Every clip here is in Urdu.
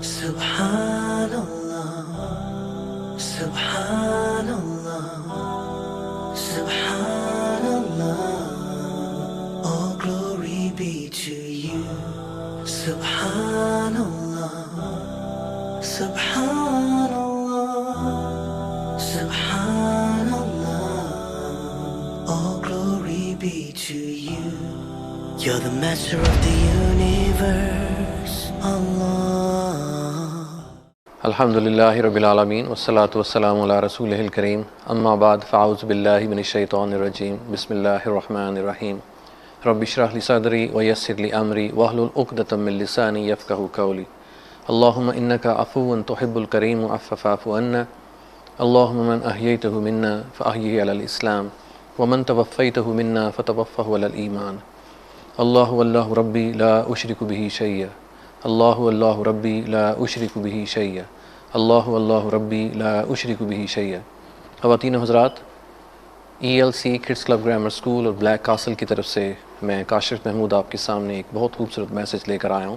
Subhanallah, Subhanallah, Subhanallah. All glory be to you. Subhanallah, Subhanallah, Subhanallah. All glory be to you. You're the master of the universe, Allah. الحمدللہ رب العالمین والصلاة والسلام علی رسولہ الکریم اما بعد فاعوذ باللہ من الشیطان الرجیم بسم اللہ الرحمن الرحیم رب اشرح لی صدری ویسر لی امری واحلل عقدۃ من لسانی یفقہوا قولی اللہم انک عفو تحب الکریم عفو فاعف عنا اللہم من احییتہ منا فاحیہ علی الاسلام ومن توفیتہ منا فتوفہ علی الایمان اللہ واللہ ربی لا اشرک بہ شیئا اللہ اللہ ربی لا اشرک بہ شیئا اللہ اللہ ربی لا اشرک بہ شیئا۔ خواتین و حضرات، ELC kids club grammar school اور بلیک کاسل کی طرف سے میں کاشف محمود آپ کے سامنے ایک بہت خوبصورت میسج لے کر آیا ہوں۔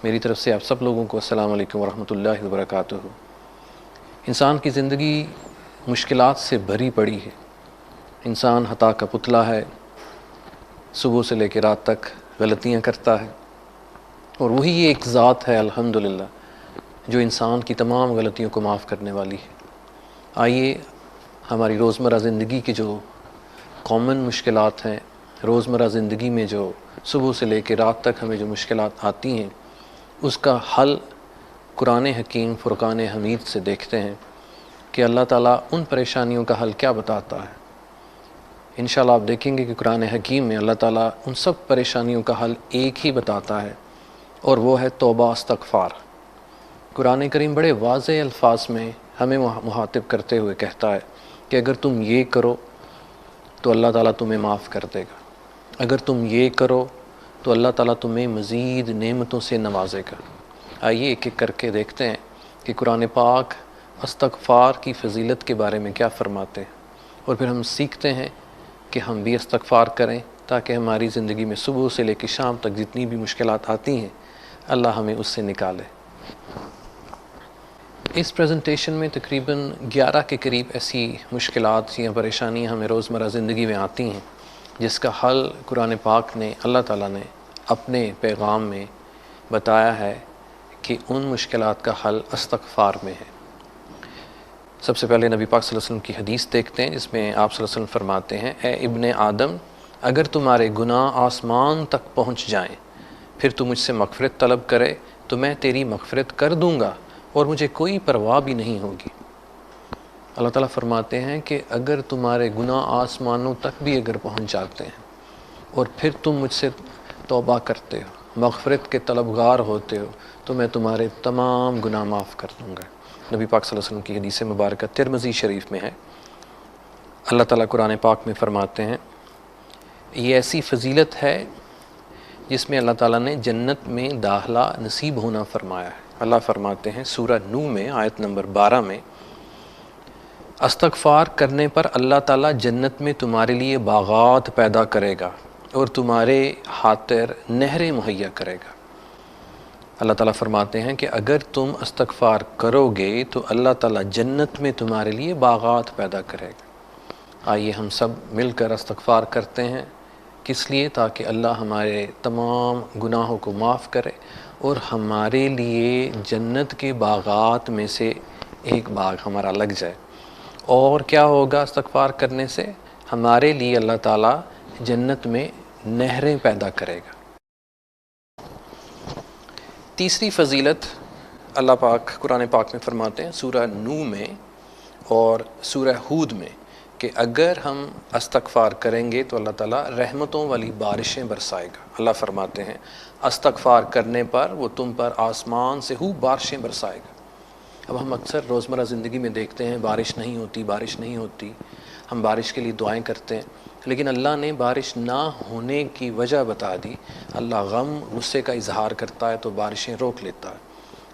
میری طرف سے آپ سب لوگوں کو السلام علیکم ورحمۃ اللہ وبرکاتہ۔ انسان کی زندگی مشکلات سے بھری پڑی ہے، انسان خطا کا پتلا ہے، صبح سے لے کے رات تک غلطیاں کرتا ہے، اور وہی ایک ذات ہے الحمدللہ جو انسان کی تمام غلطیوں کو معاف کرنے والی ہے۔ آئیے ہماری روزمرہ زندگی کی جو کامن مشکلات ہیں، روزمرہ زندگی میں جو صبح سے لے کے رات تک ہمیں جو مشکلات آتی ہیں، اس کا حل قرآن حکیم فرقان حمید سے دیکھتے ہیں کہ اللہ تعالیٰ ان پریشانیوں کا حل کیا بتاتا ہے۔ انشاءاللہ آپ دیکھیں گے کہ قرآن حکیم میں اللہ تعالیٰ ان سب پریشانیوں کا حل ایک ہی بتاتا ہے، اور وہ ہے توبہ استغفار۔ قرآن کریم بڑے واضح الفاظ میں ہمیں مخاطب کرتے ہوئے کہتا ہے کہ اگر تم یہ کرو تو اللہ تعالیٰ تمہیں معاف کر دے گا، اگر تم یہ کرو تو اللہ تعالیٰ تمہیں مزید نعمتوں سے نوازے گا۔ آئیے ایک ایک کر کے دیکھتے ہیں کہ قرآن پاک استغفار کی فضیلت کے بارے میں کیا فرماتے ہیں، اور پھر ہم سیکھتے ہیں کہ ہم بھی استغفار کریں تاکہ ہماری زندگی میں صبح سے لے کے شام تک جتنی بھی مشکلات آتی ہیں اللہ ہمیں اس سے نکالے۔ اس پریزنٹیشن میں تقریباً 11 کے قریب ایسی مشکلات یا پریشانیاں ہمیں روزمرہ زندگی میں آتی ہیں جس کا حل قرآن پاک نے اللہ تعالیٰ نے اپنے پیغام میں بتایا ہے کہ ان مشکلات کا حل استغفار میں ہے۔ سب سے پہلے نبی پاک صلی اللہ علیہ وسلم کی حدیث دیکھتے ہیں، جس میں آپ صلی اللہ علیہ وسلم فرماتے ہیں، اے ابن آدم، اگر تمہارے گناہ آسمان تک پہنچ جائیں پھر تو مجھ سے مغفرت طلب کرے تو میں تیری مغفرت کر دوں گا اور مجھے کوئی پرواہ بھی نہیں ہوگی۔ اللہ تعالیٰ فرماتے ہیں کہ اگر تمہارے گناہ آسمانوں تک بھی اگر پہنچ جاتے ہیں اور پھر تم مجھ سے توبہ کرتے ہو، مغفرت کے طلبگار ہوتے ہو، تو میں تمہارے تمام گناہ معاف کر دوں گا۔ نبی پاک صلی اللہ علیہ وسلم کی حدیث مبارکہ ترمذی شریف میں ہے۔ اللہ تعالیٰ قرآن پاک میں فرماتے ہیں، یہ ایسی فضیلت ہے جس میں اللہ تعالیٰ نے جنت میں داخلہ نصیب ہونا فرمایا ہے۔ اللہ فرماتے ہیں سورہ نو میں آیت نمبر 12 میں، استغفار کرنے پر اللہ تعالیٰ جنت میں تمہارے لیے باغات پیدا کرے گا اور تمہارے خاطر نہریں مہیا کرے گا۔ اللہ تعالیٰ فرماتے ہیں کہ اگر تم استغفار کرو گے تو اللہ تعالیٰ جنت میں تمہارے لیے باغات پیدا کرے گا۔ آئیے ہم سب مل کر استغفار کرتے ہیں، کس لیے؟ تاکہ اللہ ہمارے تمام گناہوں کو معاف کرے اور ہمارے لیے جنت کے باغات میں سے ایک باغ ہمارا لگ جائے۔ اور کیا ہوگا استغفار کرنے سے؟ ہمارے لیے اللہ تعالیٰ جنت میں نہریں پیدا کرے گا۔ تیسری فضیلت اللہ پاک قرآن پاک میں فرماتے ہیں سورہ نو میں اور سورہ ہود میں کہ اگر ہم استغفار کریں گے تو اللہ تعالیٰ رحمتوں والی بارشیں برسائے گا۔ اللہ فرماتے ہیں استغفار کرنے پر وہ تم پر آسمان سے بارشیں برسائے گا۔ اب ہم اکثر روزمرہ زندگی میں دیکھتے ہیں بارش نہیں ہوتی، ہم بارش کے لیے دعائیں کرتے ہیں، لیکن اللہ نے بارش نہ ہونے کی وجہ بتا دی۔ اللہ غم غصے کا اظہار کرتا ہے تو بارشیں روک لیتا ہے،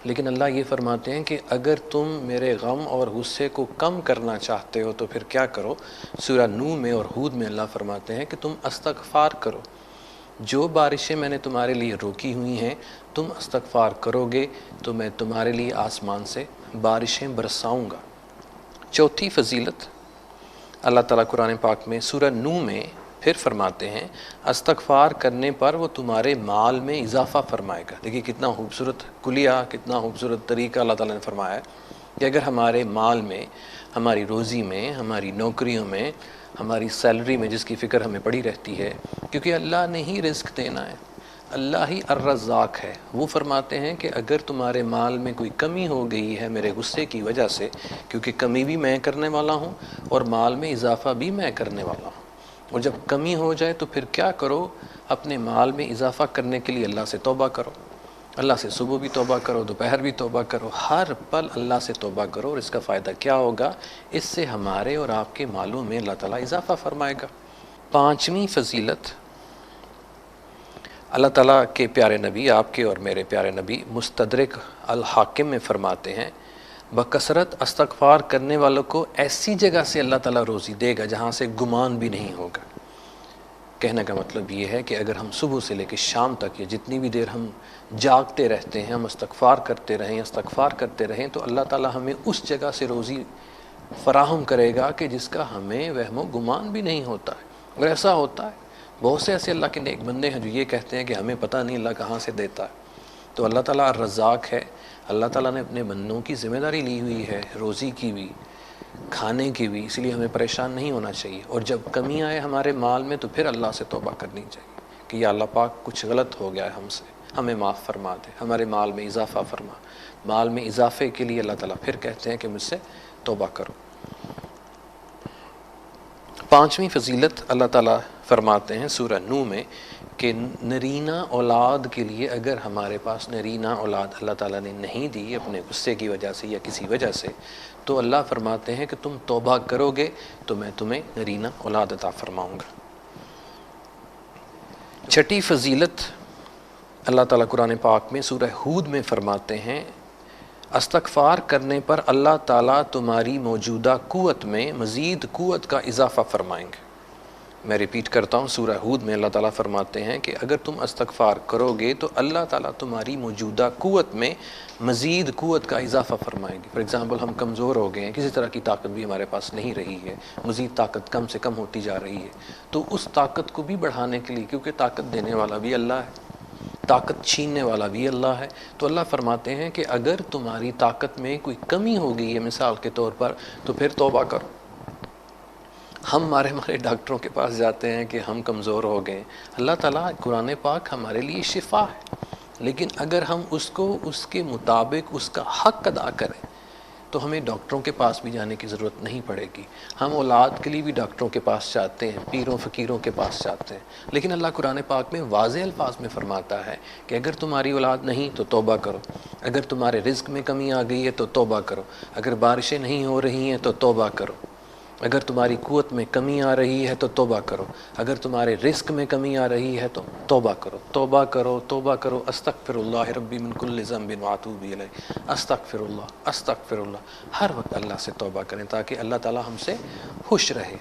لیکن اللہ یہ فرماتے ہیں کہ اگر تم میرے غم اور غصے کو کم کرنا چاہتے ہو تو پھر کیا کرو؟ سورہ نو میں اور ہود میں اللہ فرماتے ہیں کہ تم استغفار کرو، جو بارشیں میں نے تمہارے لیے روکی ہوئی ہیں تم استغفار کرو گے تو میں تمہارے لیے آسمان سے بارشیں برساؤں گا۔ چوتھی فضیلت، اللہ تعالیٰ قرآن پاک میں سورہ نوح میں پھر فرماتے ہیں استغفار کرنے پر وہ تمہارے مال میں اضافہ فرمائے گا۔ دیکھیے کتنا خوبصورت کلیہ، کتنا خوبصورت طریقہ اللہ تعالیٰ نے فرمایا ہے کہ اگر ہمارے مال میں، ہماری روزی میں، ہماری نوکریوں میں، ہماری سیلری میں جس کی فکر ہمیں پڑی رہتی ہے، کیونکہ اللہ نے ہی رزق دینا ہے، اللہ ہی الرزاق ہے، وہ فرماتے ہیں کہ اگر تمہارے مال میں کوئی کمی ہو گئی ہے میرے غصے کی وجہ سے، کیونکہ کمی بھی میں کرنے والا ہوں اور مال میں اضافہ بھی میں کرنے والا ہوں، اور جب کمی ہو جائے تو پھر کیا کرو، اپنے مال میں اضافہ کرنے کے لیے اللہ سے توبہ کرو، اللہ سے صبح بھی توبہ کرو، دوپہر بھی توبہ کرو، ہر پل اللہ سے توبہ کرو، اور اس کا فائدہ کیا ہوگا، اس سے ہمارے اور آپ کے مالوں میں اللہ تعالیٰ اضافہ فرمائے گا۔ پانچویں فضیلت، اللہ تعالیٰ کے پیارے نبی، آپ کے اور میرے پیارے نبی مستدرک الحاکم میں فرماتے ہیں بکثرت استغفار کرنے والوں کو ایسی جگہ سے اللہ تعالیٰ روزی دے گا جہاں سے گمان بھی نہیں ہوگا۔ کہنے کا مطلب یہ ہے کہ اگر ہم صبح سے لے کے شام تک یا جتنی بھی دیر ہم جاگتے رہتے ہیں، ہم استغفار کرتے رہیں تو اللہ تعالیٰ ہمیں اس جگہ سے روزی فراہم کرے گا کہ جس کا ہمیں وہم و گمان بھی نہیں ہوتا ہے۔ اور ایسا ہوتا ہے، بہت سے ایسے اللہ کے نیک بندے ہیں جو یہ کہتے ہیں کہ ہمیں پتہ نہیں اللہ کہاں سے دیتا ہے۔ تو اللہ تعالیٰ الرزاق ہے، اللہ تعالیٰ نے اپنے بندوں کی ذمہ داری لی ہوئی ہے، روزی کی بھی، کھانے کی بھی، اس لیے ہمیں پریشان نہیں ہونا چاہیے۔ اور جب کمی آئے ہمارے مال میں تو پھر اللہ سے توبہ کرنی چاہیے کہ یا اللہ پاک کچھ غلط ہو گیا ہے ہم سے، ہمیں معاف فرما دے، ہمارے مال میں اضافہ فرما۔ مال میں اضافے کے لیے اللہ تعالیٰ پھر کہتے ہیں کہ مجھ سے توبہ کرو۔ پانچویں فضیلت، اللہ تعالیٰ فرماتے ہیں سورہ نوح میں کہ نرینہ اولاد کے لیے اگر ہمارے پاس نرینہ اولاد اللہ تعالیٰ نے نہیں دی اپنے غصے کی وجہ سے یا کسی وجہ سے، تو اللہ فرماتے ہیں کہ تم توبہ کرو گے تو میں تمہیں نرینہ اولاد عطا فرماؤں گا۔ چھٹی فضیلت، اللہ تعالیٰ قرآن پاک میں سورہ ہود میں فرماتے ہیں استغفار کرنے پر اللہ تعالیٰ تمہاری موجودہ قوت میں مزید قوت کا اضافہ فرمائیں گے۔ میں ریپیٹ کرتا ہوں، سورہ ہود میں اللہ تعالیٰ فرماتے ہیں کہ اگر تم استغفار کرو گے تو اللہ تعالیٰ تمہاری موجودہ قوت میں مزید قوت کا اضافہ فرمائیں گے۔ فار ایگزامپل ہم کمزور ہو گئے ہیں، کسی طرح کی طاقت بھی ہمارے پاس نہیں رہی ہے، مزید طاقت کم سے کم ہوتی جا رہی ہے، تو اس طاقت کو بھی بڑھانے کے لیے، کیونکہ طاقت دینے والا بھی اللہ ہے، طاقت چھیننے والا بھی اللہ ہے، تو اللہ فرماتے ہیں کہ اگر تمہاری طاقت میں کوئی کمی ہو گئی ہے مثال کے طور پر تو پھر توبہ کرو۔ ہم ہمارے ڈاکٹروں کے پاس جاتے ہیں کہ ہم کمزور ہو گئے، اللہ تعالیٰ قرآن پاک ہمارے لیے شفا ہے، لیکن اگر ہم اس کو اس کے مطابق اس کا حق ادا کریں تو ہمیں ڈاکٹروں کے پاس بھی جانے کی ضرورت نہیں پڑے گی۔ ہم اولاد کے لیے بھی ڈاکٹروں کے پاس جاتے ہیں، پیروں فقیروں کے پاس جاتے ہیں، لیکن اللہ قرآن پاک میں واضح الفاظ میں فرماتا ہے کہ اگر تمہاری اولاد نہیں تو توبہ کرو، اگر تمہارے رزق میں کمی آ گئی ہے تو توبہ کرو، اگر بارشیں نہیں ہو رہی ہیں تو توبہ کرو، اگر تمہاری قوت میں کمی آ رہی ہے تو توبہ کرو، اگر تمہارے رزق میں کمی آ رہی ہے تو توبہ کرو، توبہ کرو، توبہ کرو، استغفر اللہ ربی من کل ذنب واتوب الیہ، استغفر اللہ، ہر وقت اللہ سے توبہ کریں تاکہ اللہ تعالی ہم سے خوش رہے۔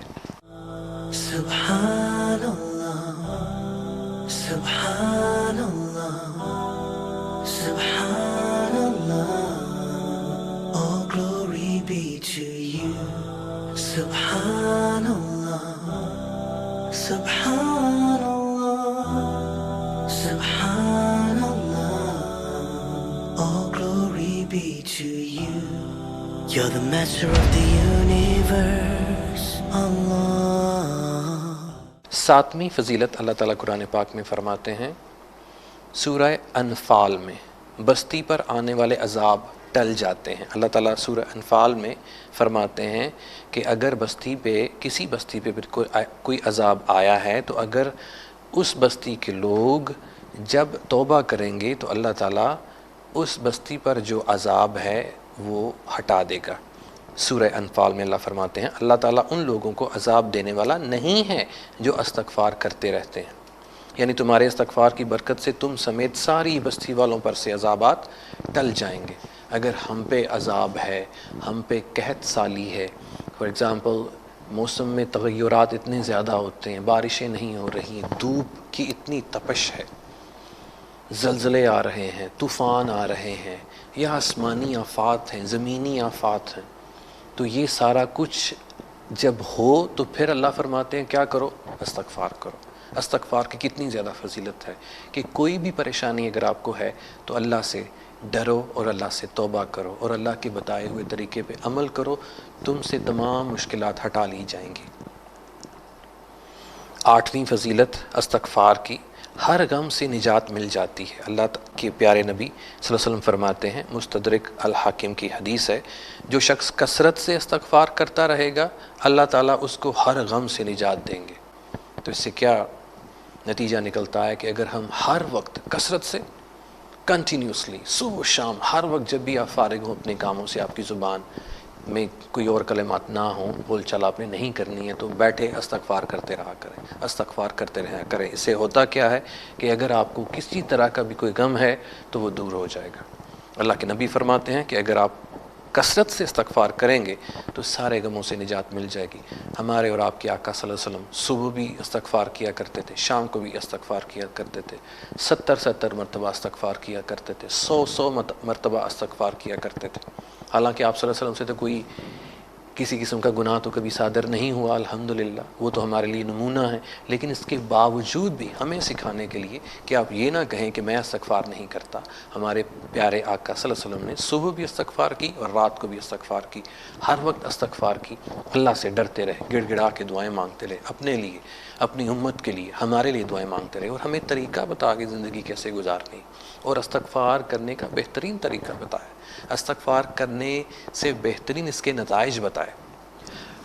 سبحان اللہ، سبحان اللہ، سبحان اللہ، all glory be to you. سبحان اللہ، سبحان اللہ، سبحان اللہ، all glory be to you. You're the master of the universe, Allah. ساتویں فضیلت، اللہ تعالیٰ قرآن پاک میں فرماتے ہیں سورہ انفال میں بستی پر آنے والے عذاب ٹل جاتے ہیں۔ اللہ تعالیٰ سورہ انفال میں فرماتے ہیں کہ اگر بستی پہ کسی بستی پہ کوئی عذاب آیا ہے تو اگر اس بستی کے لوگ جب توبہ کریں گے تو اللہ تعالیٰ اس بستی پر جو عذاب ہے وہ ہٹا دے گا۔ سورہ انفال میں اللہ فرماتے ہیں اللہ تعالیٰ ان لوگوں کو عذاب دینے والا نہیں ہے جو استغفار کرتے رہتے ہیں، یعنی تمہارے استغفار کی برکت سے تم سمیت ساری بستی والوں پر سے عذابات ٹل جائیں گے۔ اگر ہم پہ عذاب ہے، ہم پہ قحط سالی ہے، فار ایگزامپل موسم میں تغیرات اتنے زیادہ ہوتے ہیں، بارشیں نہیں ہو رہی ہیں، دھوپ کی اتنی تپش ہے، زلزلے آ رہے ہیں، طوفان آ رہے ہیں، یا آسمانی آفات ہیں، زمینی آفات ہیں، تو یہ سارا کچھ جب ہو تو پھر اللہ فرماتے ہیں کیا کرو؟ استغفار کرو۔ استغفار کی کتنی زیادہ فضیلت ہے کہ کوئی بھی پریشانی اگر آپ کو ہے تو اللہ سے ڈرو اور اللہ سے توبہ کرو اور اللہ کے بتائے ہوئے طریقے پہ عمل کرو، تم سے تمام مشکلات ہٹا لی جائیں گی۔ 8ویں فضیلت استغفار کی، ہر غم سے نجات مل جاتی ہے۔ اللہ کے پیارے نبی صلی اللہ علیہ وسلم فرماتے ہیں، مستدرک الحاکم کی حدیث ہے، جو شخص کثرت سے استغفار کرتا رہے گا اللہ تعالیٰ اس کو ہر غم سے نجات دیں گے۔ تو اس سے کیا نتیجہ نکلتا ہے کہ اگر ہم ہر وقت کثرت سے کنٹینیوسلی صبح و شام ہر وقت جب بھی آپ فارغ ہوں اپنے کاموں سے، آپ کی زبان میں کوئی اور کلمات نہ ہوں، بول چال آپ نے نہیں کرنی ہے، تو بیٹھے استغفار کرتے رہا کریں، استغفار کرتے رہا کریں۔ اس سے ہوتا کیا ہے کہ اگر آپ کو کسی طرح کا بھی کوئی غم ہے تو وہ دور ہو جائے گا۔ اللہ کے نبی فرماتے ہیں کہ اگر آپ کثرت سے استغفار کریں گے تو سارے غموں سے نجات مل جائے گی۔ ہمارے اور آپ کے آقا صلی اللہ علیہ وسلم صبح بھی استغفار کیا کرتے تھے، شام کو بھی استغفار کیا کرتے تھے، 70 مرتبہ استغفار کیا کرتے تھے، 100 مرتبہ استغفار کیا کرتے تھے۔ حالانکہ آپ صلی اللہ علیہ وسلم سے تو کوئی کسی قسم کا گناہ تو کبھی صادر نہیں ہوا الحمدللہ، وہ تو ہمارے لیے نمونہ ہے، لیکن اس کے باوجود بھی ہمیں سکھانے کے لیے کہ آپ یہ نہ کہیں کہ میں استغفار نہیں کرتا۔ ہمارے پیارے آقا صلی اللہ علیہ وسلم نے صبح بھی استغفار کی اور رات کو بھی استغفار کی، ہر وقت استغفار کی، اللہ سے ڈرتے رہے، گڑ گڑا کے دعائیں مانگتے رہے، اپنے لیے، اپنی امت کے لیے، ہمارے لیے دعائیں مانگتے رہے، اور ہمیں طریقہ بتا کے زندگی کیسے گزارنی اور استغفار کرنے کا بہترین طریقہ بتایا، استغفار کرنے سے بہترین اس کے نتائج بتائے۔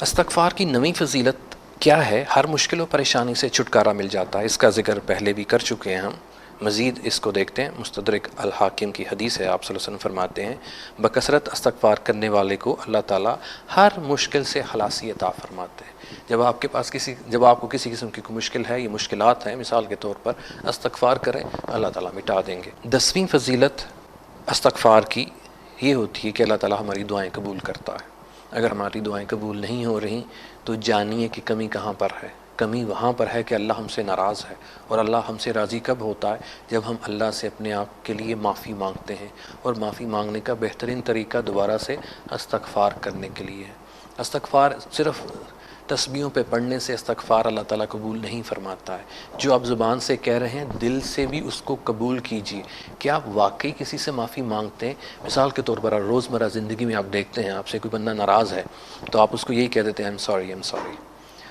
استغفار کی 9ویں فضیلت کیا ہے؟ ہر مشکل و پریشانی سے چھٹکارا مل جاتا ہے۔ اس کا ذکر پہلے بھی کر چکے ہیں ہم، مزید اس کو دیکھتے ہیں۔ مستدرک الحاکم کی حدیث ہے، آپ صلی اللہ علیہ وسلم فرماتے ہیں، بکثرت استغفار کرنے والے کو اللہ تعالیٰ ہر مشکل سے خلاصی عطا فرماتے ہیں۔ جب آپ کو کسی قسم کی کوئی مشکل ہے، یہ مشکلات ہیں مثال کے طور پر، استغفار کریں، اللہ تعالیٰ مٹا دیں گے۔ 10ویں فضیلت استغفار کی یہ ہوتی ہے کہ اللہ تعالیٰ ہماری دعائیں قبول کرتا ہے۔ اگر ہماری دعائیں قبول نہیں ہو رہی تو جانیے کہ کمی کہاں پر ہے۔ کمی وہاں پر ہے کہ اللہ ہم سے ناراض ہے، اور اللہ ہم سے راضی کب ہوتا ہے؟ جب ہم اللہ سے اپنے آپ کے لیے معافی مانگتے ہیں، اور معافی مانگنے کا بہترین طریقہ دوبارہ سے استغفار کرنے کے لیے ہے۔ استغفار صرف تسبیحوں پہ پڑھنے سے استغفار اللہ تعالیٰ قبول نہیں فرماتا ہے۔ جو آپ زبان سے کہہ رہے ہیں دل سے بھی اس کو قبول کیجیے۔ کیا آپ واقعی کسی سے معافی مانگتے ہیں؟ مثال کے طور پر روزمرہ زندگی میں آپ دیکھتے ہیں آپ سے کوئی بندہ ناراض ہے تو آپ اس کو یہی کہہ دیتے ہیں I'm sorry۔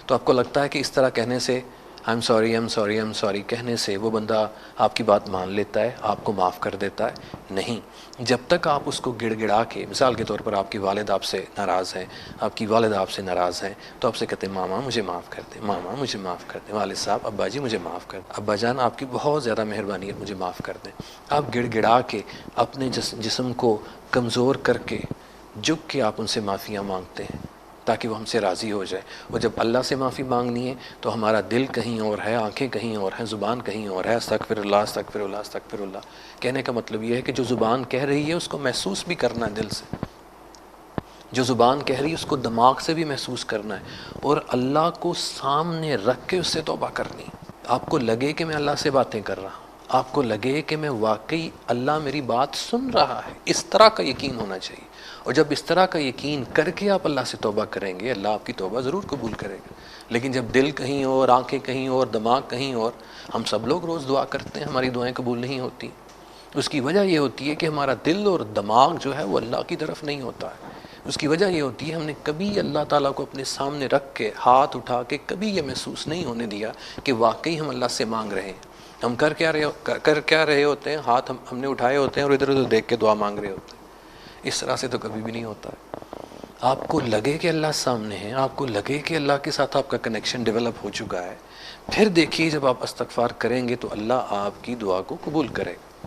تو آپ کو لگتا ہے کہ اس طرح کہنے سے I'm sorry کہنے سے وہ بندہ آپ کی بات مان لیتا ہے، آپ کو معاف کر دیتا ہے؟ نہیں، جب تک آپ اس کو گڑ گڑا کے، مثال کے طور پر آپ کی والد آپ سے ناراض ہیں، آپ کی والدہ آپ سے ناراض ہیں، تو آپ سے کہتے ہیں ماما مجھے معاف کر دیں، ماما مجھے معاف کر دیں، والد صاحب ابا جی مجھے معاف کر دیں، ابا جان آپ کی بہت زیادہ مہربانی ہے مجھے معاف کر دیں۔ آپ گڑ گڑا کے اپنے جسم کو کمزور کر کے جھک کے آپ ان سے معافیاں مانگتے ہیں تاکہ وہ ہم سے راضی ہو جائے۔ اور جب اللہ سے معافی مانگنی ہے تو ہمارا دل کہیں اور ہے، آنکھیں کہیں اور ہیں، زبان کہیں اور ہے۔ استغفر اللہ استغفر اللہ استغفر اللہ کہنے کا مطلب یہ ہے کہ جو زبان کہہ رہی ہے اس کو محسوس بھی کرنا ہے دل سے، جو زبان کہہ رہی ہے اس کو دماغ سے بھی محسوس کرنا ہے، اور اللہ کو سامنے رکھ کے اس سے توبہ کرنی ہے۔ آپ کو لگے کہ میں اللہ سے باتیں کر رہا ہوں، آپ کو لگے کہ میں واقعی اللہ میری بات سن رہا ہے، اس طرح کا یقین ہونا چاہیے۔ اور جب اس طرح کا یقین کر کے آپ اللہ سے توبہ کریں گے، اللہ آپ کی توبہ ضرور قبول کرے گا۔ لیکن جب دل کہیں اور، آنکھیں کہیں اور، دماغ کہیں اور، ہم سب لوگ روز دعا کرتے ہیں، ہماری دعائیں قبول نہیں ہوتی۔ اس کی وجہ یہ ہوتی ہے کہ ہمارا دل اور دماغ جو ہے وہ اللہ کی طرف نہیں ہوتا ہے۔ اس کی وجہ یہ ہوتی ہے ہم نے کبھی اللہ تعالیٰ کو اپنے سامنے رکھ کے، ہاتھ اٹھا کے کبھی یہ محسوس نہیں ہونے دیا کہ واقعی ہم اللہ سے مانگ رہے ہیں۔ ہم کر کیا رہے ہوتے ہیں؟ ہاتھ ہم نے اٹھائے ہوتے ہیں اور ادھر ادھر دیکھ کے دعا مانگ رہے ہوتے ہیں۔ اس طرح سے تو کبھی بھی نہیں ہوتا ہے۔ آپ کو لگے کہ اللہ سامنے ہے، آپ کو لگے کہ اللہ کے ساتھ آپ کا کنیکشن ڈیولپ ہو چکا ہے، پھر دیکھیے جب آپ استغفار کریں گے تو اللہ آپ کی دعا کو قبول کرے گا۔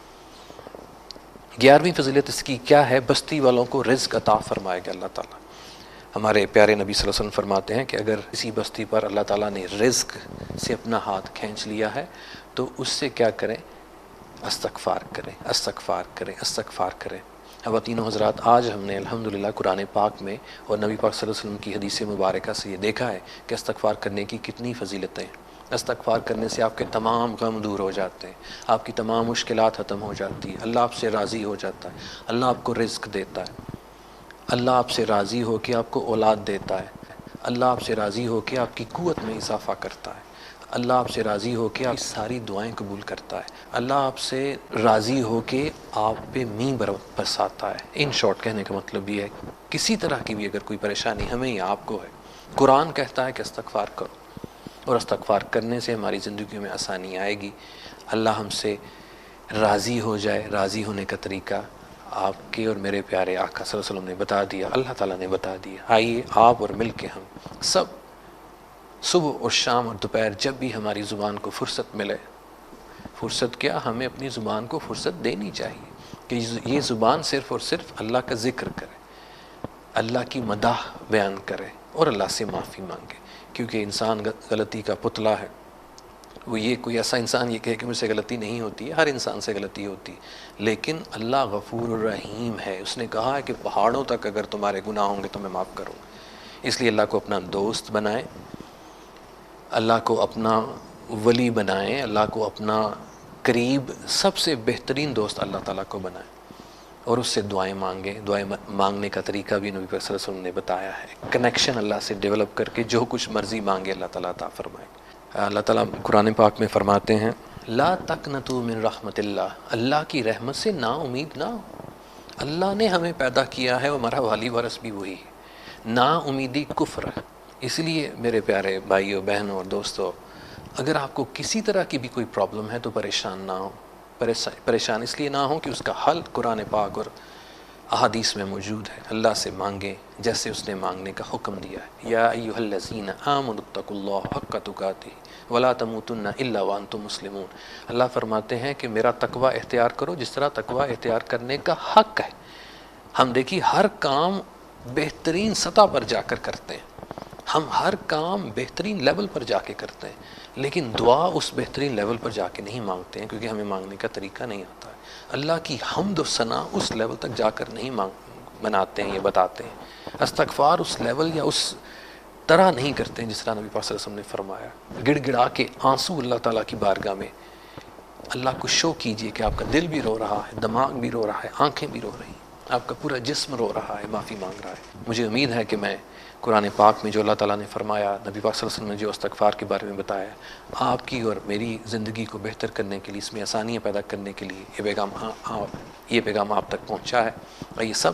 11ویں فضیلت اس کی کیا ہے؟ بستی والوں کو رزق عطا فرمائے گا اللہ تعالیٰ۔ ہمارے پیارے نبی صلی اللہ علیہ وسلم فرماتے ہیں کہ اگر کسی بستی پر اللہ تعالیٰ نے رزق سے اپنا ہاتھ کھینچ لیا ہے تو اس سے کیا کریں؟ استغفار کریں، استغفار کریں، استغفار کریں۔ خواتین و حضرات، آج ہم نے الحمدللہ قرآن پاک میں اور نبی پاک صلی اللہ علیہ وسلم کی حدیث مبارکہ سے یہ دیکھا ہے کہ استغفار کرنے کی کتنی فضیلتیں ہیں۔ استغفار کرنے سے آپ کے تمام غم دور ہو جاتے ہیں، آپ کی تمام مشکلات ختم ہو جاتی ہیں، اللہ آپ سے راضی ہو جاتا ہے، اللہ آپ کو رزق دیتا ہے، اللہ آپ سے راضی ہو کے آپ کو اولاد دیتا ہے، اللہ آپ سے راضی ہو کے آپ کی قوت میں اضافہ کرتا ہے، اللہ آپ سے راضی ہو کے آپ کی ساری دعائیں قبول کرتا ہے، اللہ آپ سے راضی ہو کے آپ پہ مینہ برساتا ہے۔ ان شارٹ کہنے کا مطلب یہ ہے کسی طرح کی بھی اگر کوئی پریشانی ہمیں یا آپ کو ہے، قرآن کہتا ہے کہ استغفار کرو، اور استغفار کرنے سے ہماری زندگی میں آسانی آئے گی، اللہ ہم سے راضی ہو جائے۔ راضی ہونے کا طریقہ آپ کے اور میرے پیارے آقا صلی اللہ علیہ وسلم نے بتا دیا، اللہ تعالیٰ نے بتا دیا۔ آئیے آپ اور مل کے ہم سب صبح اور شام اور دوپہر جب بھی ہماری زبان کو فرصت ملے، فرصت کیا، ہمیں اپنی زبان کو فرصت دینی چاہیے کہ یہ زبان صرف اور صرف اللہ کا ذکر کرے، اللہ کی مداح بیان کرے اور اللہ سے معافی مانگے، کیونکہ انسان غلطی کا پتلا ہے۔ وہ یہ کوئی ایسا انسان یہ کہے کہ مجھ سے غلطی نہیں ہوتی ہے، ہر انسان سے غلطی ہوتی ہے، لیکن اللہ غفور الرحیم ہے۔ اس نے کہا ہے کہ پہاڑوں تک اگر تمہارے گناہ ہوں گے تو میں معاف کروں گا۔ اس لیے اللہ کو اپنا دوست بنائیں، اللہ کو اپنا ولی بنائیں، اللہ کو اپنا قریب سب سے بہترین دوست اللہ تعالیٰ کو بنائیں، اور اس سے دعائیں مانگیں۔ دعائیں مانگنے کا طریقہ بھی نبی صلی اللہ علیہ وسلم نے بتایا ہے، کنیکشن اللہ سے ڈیولپ کر کے جو کچھ مرضی مانگے اللہ تعالیٰ عطا فرمائے۔ اللہ تعالیٰ قرآن پاک میں فرماتے ہیں لا تقنطوا من رحمت اللہ، اللہ کی رحمت سے نا امید نہ ہو۔ اللہ نے ہمیں پیدا کیا ہے، ہمارا والی وارث بھی وہی ہے۔ نا امیدی کفر ہے۔ اس لیے میرے پیارے بھائیوں، بہنوں اور دوستوں، اگر آپ کو کسی طرح کی بھی کوئی پرابلم ہے تو پریشان نہ ہو۔ پریشان اس لیے نہ ہو کہ اس کا حل قرآن پاک اور احادیث میں موجود ہے۔ اللہ سے مانگیں جیسے اس نے مانگنے کا حکم دیا ہے۔ یا ایھا الذین آمنوا اتقوا اللہ حق تقاتہ ولا تموتن الا وانتم مسلمون۔ اللہ فرماتے ہیں کہ میرا تقوی اختیار کرو جس طرح تقوی اختیار کرنے کا حق ہے۔ ہم دیکھیے ہر کام بہترین سطح پر جا کر کرتے ہیں، ہم ہر کام بہترین لیول پر جا کے کرتے ہیں، لیکن دعا اس بہترین لیول پر جا کے نہیں مانگتے ہیں، کیونکہ ہمیں مانگنے کا طریقہ نہیں آتا ہے۔ اللہ کی حمد و ثنا اس لیول تک جا کر نہیں بناتے ہیں یا بتاتے ہیں۔ استغفار اس لیول یا اس طرح نہیں کرتے ہیں جس طرح نبی پاک صلی اللہ علیہ وسلم نے فرمایا۔ گڑ گڑا کے آنسو اللہ تعالیٰ کی بارگاہ میں اللہ کو شو کیجئے کہ آپ کا دل بھی رو رہا ہے، دماغ بھی رو رہا ہے، آنکھیں بھی رو رہی ہیں، آپ کا پورا جسم رو رہا ہے، معافی مانگ رہا ہے۔ مجھے امید ہے کہ میں قرآن پاک میں جو اللہ تعالیٰ نے فرمایا، نبی پاک صلی اللہ علیہ وسلم نے جو استغفار کے بارے میں بتایا، آپ کی اور میری زندگی کو بہتر کرنے کے لیے، اس میں آسانیاں پیدا کرنے کے لیے یہ پیغام آپ تک پہنچا ہے۔ اور یہ سب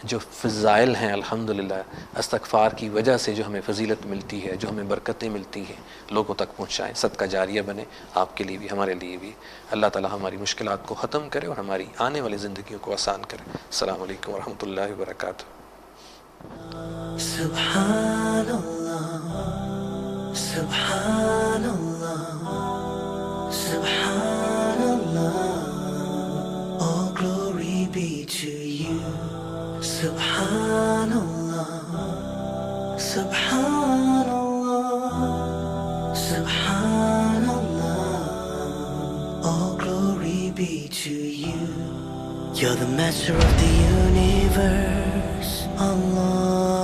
جو فضائل ہیں الحمدللہ استغفار کی وجہ سے جو ہمیں فضیلت ملتی ہے، جو ہمیں برکتیں ملتی ہیں، لوگوں تک پہنچائیں، صدقہ جاریہ بنے آپ کے لیے بھی ہمارے لیے بھی۔ اللہ تعالیٰ ہماری مشکلات کو ختم کرے اور ہماری آنے والی زندگیوں کو آسان کرے۔ السلام علیکم ورحمۃ اللہ وبرکاتہ۔ Subhanallah, Subhanallah, Subhanallah, all glory be to you. Subhanallah, Subhanallah, Subhanallah, all glory be to you. You're the master of the universe, Allah.